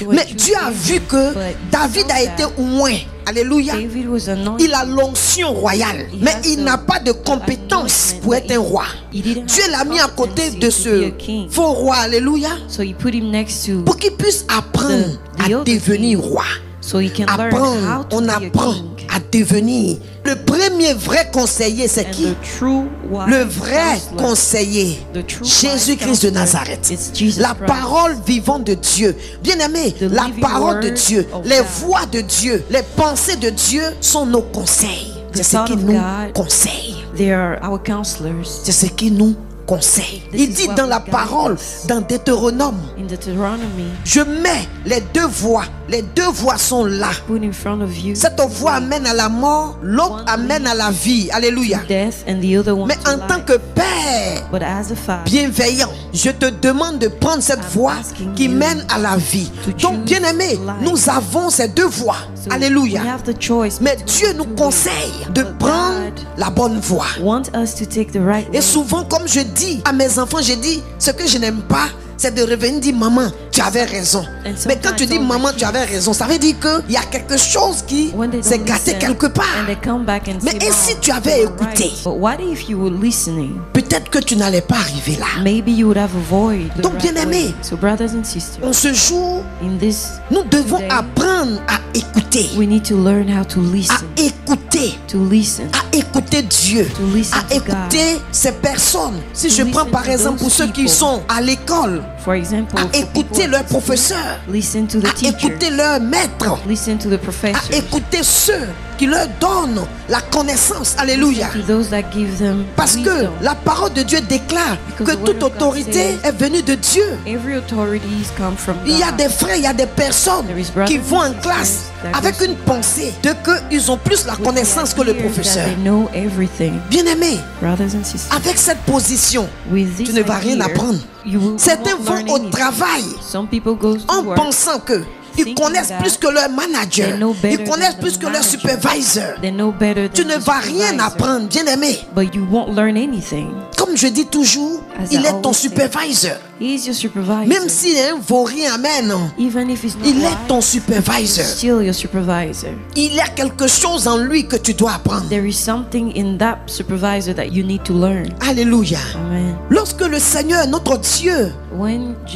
Mais Dieu a vu que David a été oint. Alléluia. Il a l'onction royale, mais il n'a pas de compétences pour être un roi. Dieu l'a mis à côté de ce faux roi. Alléluia. Pour qu'il puisse apprendre à devenir roi. Apprendre, on apprend à devenir. Le premier vrai conseiller, c'est qui? Le vrai conseiller, Jésus-Christ de Nazareth. La parole vivante de Dieu. Bien-aimé, la parole de Dieu, les voix de Dieu, les pensées de Dieu sont nos conseils. C'est ce qui nous conseille. C'est ce qui nous conseille. Il dit dans la parole, dans Deutéronome, je mets les deux voies. Les deux voies sont là. Cette voie amène à la mort, l'autre amène à la vie. Alléluia. Mais en tant que Père bienveillant, je te demande de prendre cette voie qui mène à la vie. Donc, bien-aimé, nous avons ces deux voies. Alléluia. Mais Dieu nous conseille de prendre la bonne voie. Et souvent, comme je dis à mes enfants, je dis, ce que je n'aime pas, c'est de revenir dire maman, tu avais raison. Mais quand tu dis maman, tu avais raison, ça veut dire qu'il y a quelque chose qui s'est gâté quelque part. Mais et si tu avais écouté, peut-être que tu n'allais pas arriver là. Donc bien aimé, en ce jour, nous devons apprendre à écouter. À écouter. À écouter Dieu. À écouter ces personnes. Si je prends par exemple pour ceux qui sont à l'école, à écouter leurs professeurs, à écouter leurs maîtres, à écouter ceux qui leur donnent la connaissance. Alléluia. Parce que la parole de Dieu déclare que toute autorité est venue de Dieu. Il y a des frères, il y a des personnes qui vont en classe avec une pensée de qu'ils ont plus la connaissance que le professeur. Bien-aimé, avec cette position, tu ne vas rien apprendre. Certains vont au travail en pensant que ils connaissent plus que leur manager. Ils connaissent plus que leur supervisor. Tu ne vas rien apprendre, bien-aimé. Comme je dis toujours, il est ton supervisor. Même s'il est un vaurien, amen, il est ton supervisor. Il y a quelque chose en lui que tu dois apprendre. Alléluia. Lorsque le Seigneur, notre Dieu,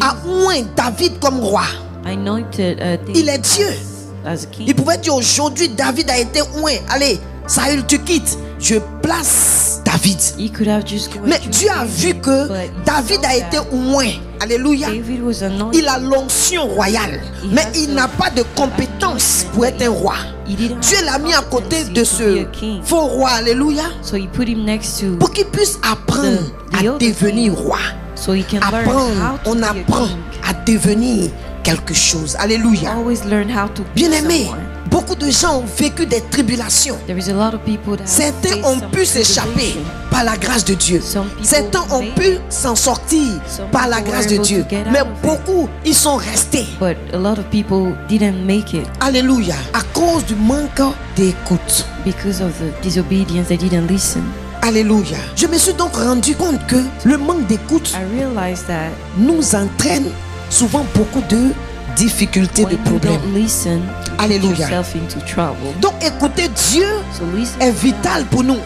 a oint David comme roi, il est Dieu. Il pouvait dire aujourd'hui David a été oint. Allez, Saül, tu quittes. Je place David. Mais Dieu a vu que David a été oint. Alléluia. Il a l'onction royale, mais il n'a pas de compétences pour être un roi. Dieu l'a mis à côté de ce faux roi. Alléluia. Pour qu'il puisse apprendre à devenir roi. Apprendre, on apprend à devenir quelque chose. Alléluia. Bien-aimé, beaucoup de gens ont vécu des tribulations. Certains ont pu s'échapper par la grâce de Dieu. Certains ont pu s'en sortir par la grâce de Dieu. Mais beaucoup, ils sont restés. Alléluia. À cause du manque d'écoute. Alléluia. Je me suis donc rendu compte que le manque d'écoute nous entraîne souvent beaucoup de difficultés, de problèmes. Alléluia. Donc écouter Dieu est vital pour nous.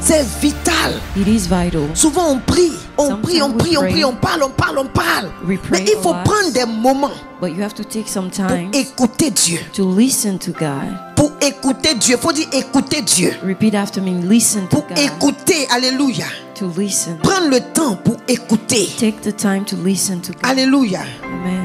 C'est vital. Souvent on prie, on parle. Mais il faut prendre des moments pour écouter Dieu. Pour écouter Dieu, il faut dire écouter Dieu. Pour écouter, alléluia. Prendre le temps pour écouter. Alléluia. Amen.